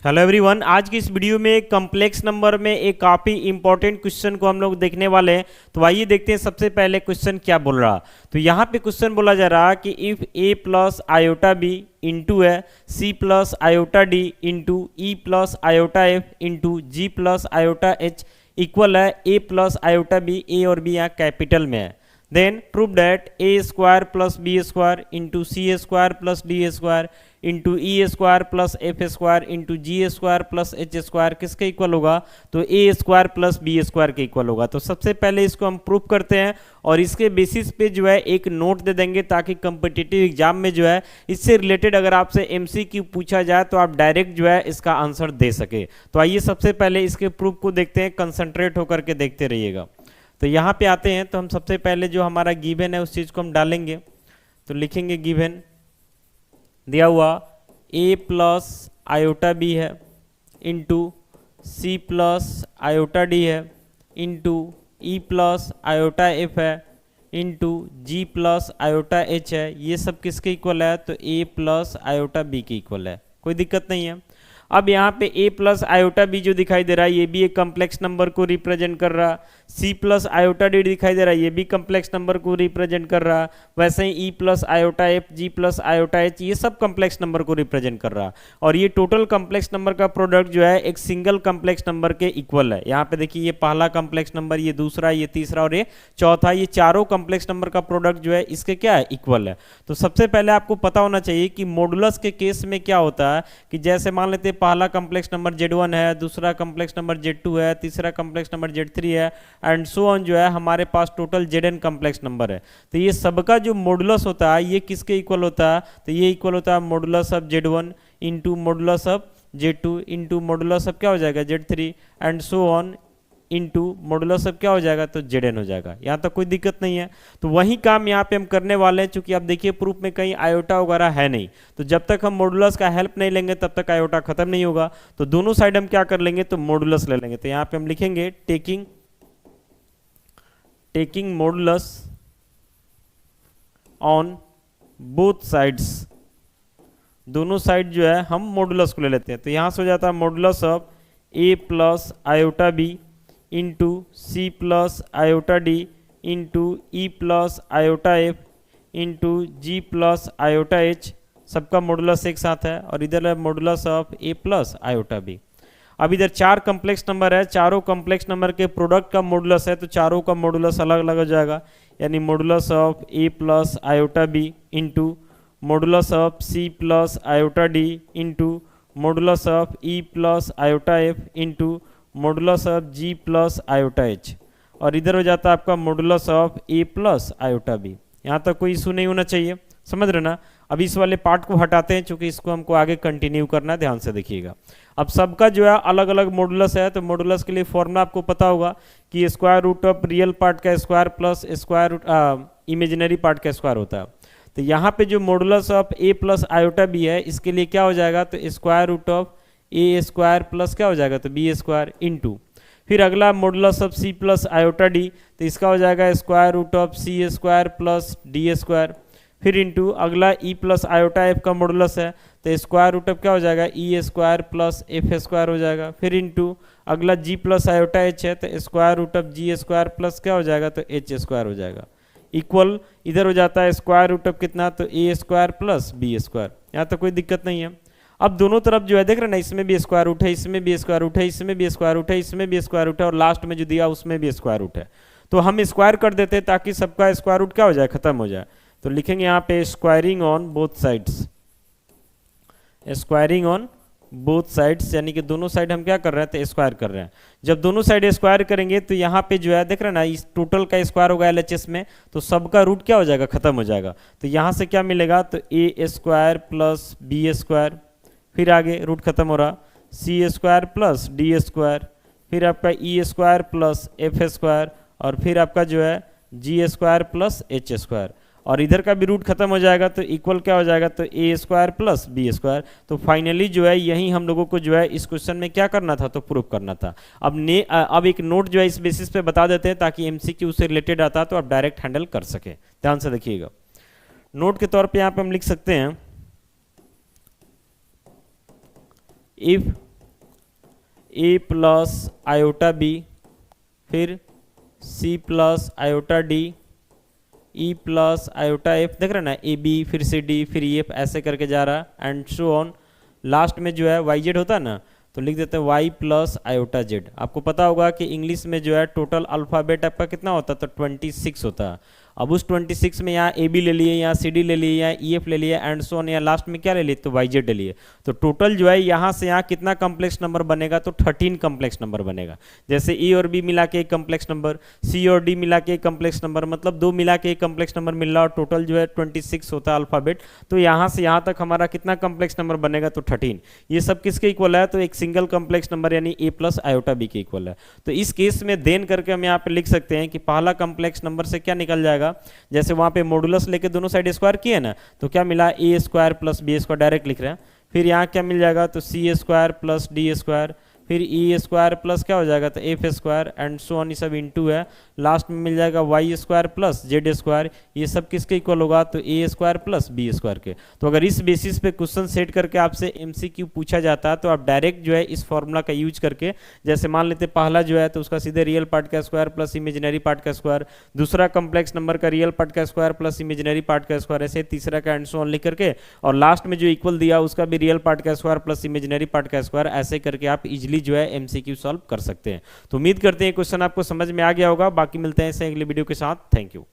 Hello everyone, आज की इस वीडियो में एक कॉम्प्लेक्स नंबर में एक काफ़ी इंपॉर्टेंट क्वेश्चन को हम लोग देखने वाले हैं। तो आइए देखते हैं सबसे पहले क्वेश्चन क्या बोल रहा। तो यहाँ पे क्वेश्चन बोला जा रहा कि if A plus iota B into है C plus iota D into E plus iota F into G plus iota H equal है A plus iota B. A और बी यहाँ कैपिटल में है। Then prove that A square plus B square into C square plus D square into E square plus F square into G square plus H square किसके equal होगा? तो A square plus B square के equal होगा। तो सबसे पहले इसको हम प्रूव करते हैं और इसके बेसिस पे जो है एक नोट दे देंगे ताकि कॉम्पिटिटिव एग्जाम में जो है इससे रिलेटेड अगर आपसे एमसीक्यू पूछा जाए तो आप डायरेक्ट जो है इसका आंसर दे सके। तो आइए सबसे पहले इसके प्रूफ को देखते हैं, कंसंट्रेट होकर के देखते रहिएगा। तो यहाँ पे आते हैं तो हम सबसे पहले जो हमारा गिवन है उस चीज़ को हम डालेंगे। तो लिखेंगे गिवन दिया हुआ ए प्लस आयोटा बी है into C plus iota D है into E plus iota F है into G plus iota H है। ये सब किसके इक्वल है? तो ए प्लस आयोटा बी के इक्वल है, कोई दिक्कत नहीं है। अब यहाँ पे a प्लस आयोटा बी जो दिखाई दे रहा है ये भी एक कम्प्लेक्स नंबर को रिप्रेजेंट कर रहा। c प्लस आयोटा डी दिखाई दे रहा है ये भी कम्प्लेक्स नंबर को रिप्रेजेंट कर रहा। वैसे ही e plus iota F G plus iota H ये सब कम्प्लेक्स नंबर को रिप्रेजेंट कर रहा। और ये टोटल कम्प्लेक्स नंबर का प्रोडक्ट जो है एक सिंगल कम्प्लेक्स नंबर के इक्वल है। यहाँ पे देखिए ये पहला कम्प्लेक्स नंबर, ये दूसरा, ये तीसरा और ये चौथा, ये चारों कम्प्लेक्स नंबर का प्रोडक्ट जो है इसके क्या है? इक्वल है। तो सबसे पहले आपको पता होना चाहिए कि मॉडुलस के केस में क्या होता है कि जैसे मान लेते हैं पहला कम्प्लेक्स नंबर Z1 है, दूसरा कम्प्लेक्स नंबर Z2 है, तीसरा कम्प्लेक्स नंबर Z3 है एंड सो ऑन जो है हमारे पास टोटल Zn कम्प्लेक्स नंबर है। तो ये सबका जो मॉडुलस होता है ये किसके इक्वल होता है? तो ये इक्वल होता है modulus of Z1 into modulus of Z2 into modulus of क्या हो जाएगा? Z3 and so on into modulus अब क्या हो जाएगा? तो Zn हो जाएगा। यहाँ तक कोई दिक्कत नहीं है। तो वही काम यहाँ पे हम करने वाले हैं, चूंकि आप देखिए प्रूफ में कहीं आयोटा वगैरह है नहीं, तो जब तक हम मॉडुलस का हेल्प नहीं लेंगे तब तक आयोटा खत्म नहीं होगा। तो दोनों साइड हम क्या कर लेंगे? तो मॉडुलस ले लेंगे। तो यहाँ पे हम लिखेंगे taking modulus on both sides. दोनों साइड जो है हम मॉडुलस को ले लेते हैं। तो यहाँ से हो जाता है modulus of A plus iota B into C plus iota D into E plus iota F into G plus iota H, सबका मॉडुलस एक साथ है। और इधर है modulus of A plus iota B. अब इधर चार कम्प्लेक्स नंबर है, चारों कम्प्लेक्स नंबर के प्रोडक्ट का मॉडुलस है, तो चारों का मॉडुलस अलग अलग हो जाएगा। यानी modulus of A plus iota B into modulus of C plus iota D into modulus of E plus iota F into modulus of G plus iota H. और इधर हो जाता है आपका modulus of A plus iota B. यहाँ तक कोई issue नहीं होना चाहिए, समझ रहे ना। अब इस वाले पार्ट को हटाते हैं क्योंकि इसको हमको आगे कंटिन्यू करना है, ध्यान से देखिएगा। अब सबका जो है अलग अलग मॉडुलस है, तो मॉडुलस के लिए फॉर्मूला आपको पता होगा कि square root of real part का square plus square root imaginary part का स्क्वायर होता है। तो यहाँ पे जो modulus of A plus iota B है इसके लिए क्या हो जाएगा? तो square root of A square plus क्या हो जाएगा? तो बी स्क्वायर इंटू फिर अगला modulus of C plus iota D, तो इसका हो जाएगा square root of C square plus D square. फिर इंटू अगला ई प्लस आयोटा एफ का मॉडुलस है, तो स्क्वायर रूट ऑफ क्या हो जाएगा? ई स्क्वायर प्लस एफ स्क्वायर हो जाएगा। फिर इंटू अगला जी प्लस आयोटा एच है, तो square root of G square plus क्या हो जाएगा? तो एच स्क्वायर हो जाएगा। इक्वल इधर हो जाता है स्क्वायर रूट ऑफ कितना? तो A square plus B square. यहाँ तो कोई दिक्कत नहीं है। अब दोनों तरफ जो है देख रहे हैं ना, इसमें भी स्क्वायर रूट है, इसमें भी स्क्वायर रूट है, इसमें भी स्क्वायर रूट है, इसमें भी स्क्वायर रूट है और लास्ट में जो दिया उसमें भी स्क्वायर रूट है। तो हम स्क्वायर कर देते हैं ताकि सबका स्क्वायर रूट क्या हो जाए? खत्म हो जाए। तो लिखेंगे यहाँ पे squaring on both sides, squaring on both sides, यानी कि दोनों साइड हम क्या कर रहे हैं? तो स्क्वायर कर रहे हैं। जब दोनों साइड स्क्वायर करेंगे तो यहाँ पे जो है देख रहे हैं ना, इस टोटल का स्क्वायर होगा LHS में, तो सबका रूट क्या हो जाएगा? खत्म हो जाएगा। तो यहाँ से क्या मिलेगा? तो A square plus B square, फिर आगे रूट खत्म हो रहा सी स्क्वायर प्लस डी स्क्वायर, फिर आपका ई स्क्वायर प्लस एफ स्क्वायर और फिर आपका जो है जी स्क्वायर प्लस एच स्क्वायर। और इधर का भी रूट खत्म हो जाएगा तो इक्वल क्या हो जाएगा? तो A square plus B square. तो फाइनली जो है यही हम लोगों को जो है इस क्वेश्चन में क्या करना था? तो प्रूफ करना था। अब एक नोट जो है इस बेसिस पे बता देते हैं ताकि एमसीक्यू से रिलेटेड आता तो आप डायरेक्ट हैंडल कर सके। ध्यान से देखिएगा, नोट के तौर पर यहाँ पे हम लिख सकते हैं if A plus iota B, फिर C plus iota D, E plus iota F, देख रहे हैं ना, ए बी फिर सी डी फिर ई एफ, ऐसे करके जा रहा है एंड सो ऑन। लास्ट में जो है वाई जेड होता है ना, तो लिख देते हैं वाई प्लस आयोटा जेड। आपको पता होगा कि इंग्लिश में जो है टोटल अल्फ़ाबेट आपका कितना होता है, तो 26 होता है। अब उस 26 में यहाँ ए बी ले लिए, यहाँ सी डी ले लिए, यहाँ ई एफ ले लिए एंड सो ऑन, यहाँ लास्ट में क्या ले लिए, तो वाई जेड ले लिए। तो टोटल जो है यहाँ से यहाँ कितना कम्प्लेक्स नंबर बनेगा, तो 13 कम्प्लेक्स नंबर बनेगा। जैसे ई और बी मिला के एक कम्प्लेक्स नंबर, सी और डी मिला के एक कम्प्लेक्स नंबर, मतलब दो मिला के एक कम्प्लेक्स नंबर मिल रहा, और टोटल जो है 26 होता है अल्फ़ाबेट। तो यहाँ से यहाँ तक हमारा कितना कम्प्लेक्स नंबर बनेगा, तो 13। ये सब किसके इक्वल है, तो एक सिंगल कम्प्लेक्स नंबर यानी ए प्लस आयोटा बी के इक्वल है। तो इस केस में देन करके हम यहाँ पे लिख सकते हैं कि पहला कम्प्लेक्स नंबर से क्या निकल जाएगा, जैसे वहां पे मॉडुलस लेके दोनों साइड स्क्वायर किए ना, तो क्या मिला, A square plus B square, direct लिख रहे हैं। फिर यहाँ क्या मिल जाएगा, तो C square plus D square, फिर ई स्क्वायर प्लस क्या हो जाएगा, तो F square and so on, ये सब इनटू है। लास्ट में मिल जाएगा Y square plus Z square, ये सब किसके इक्वल होगा, तो A square plus B square के। तो अगर इस बेसिस पे क्वेश्चन सेट करके आपसे एमसीक्यू पूछा जाता है, तो आप डायरेक्ट जो है इस फॉर्मूला का यूज करके, जैसे मान लेते पहला जो है तो उसका सीधे रियल पार्ट का स्क्वायर प्लस इमेजिनरी पार्ट का स्क्वायर, दूसरा कम्प्लेक्स नंबर का रियल पार्ट का स्क्वायर प्लस इमेजिनरी पार्ट का स्क्वायर, ऐसे तीसरा का एंड सो ऑन लिख करके, और लास्ट में जो इक्वल दिया उसका भी रियल पार्ट का स्क्वायर प्लस इमेजिनरी पार्ट का स्क्वायर, ऐसे करके आप इजिली जो है एमसीक्यू सॉल्व कर सकते हैं। तो उम्मीद करते हैं क्वेश्चन आपको समझ में आ गया होगा। बाकी मिलते हैं इसे अगले वीडियो के साथ। Thank you.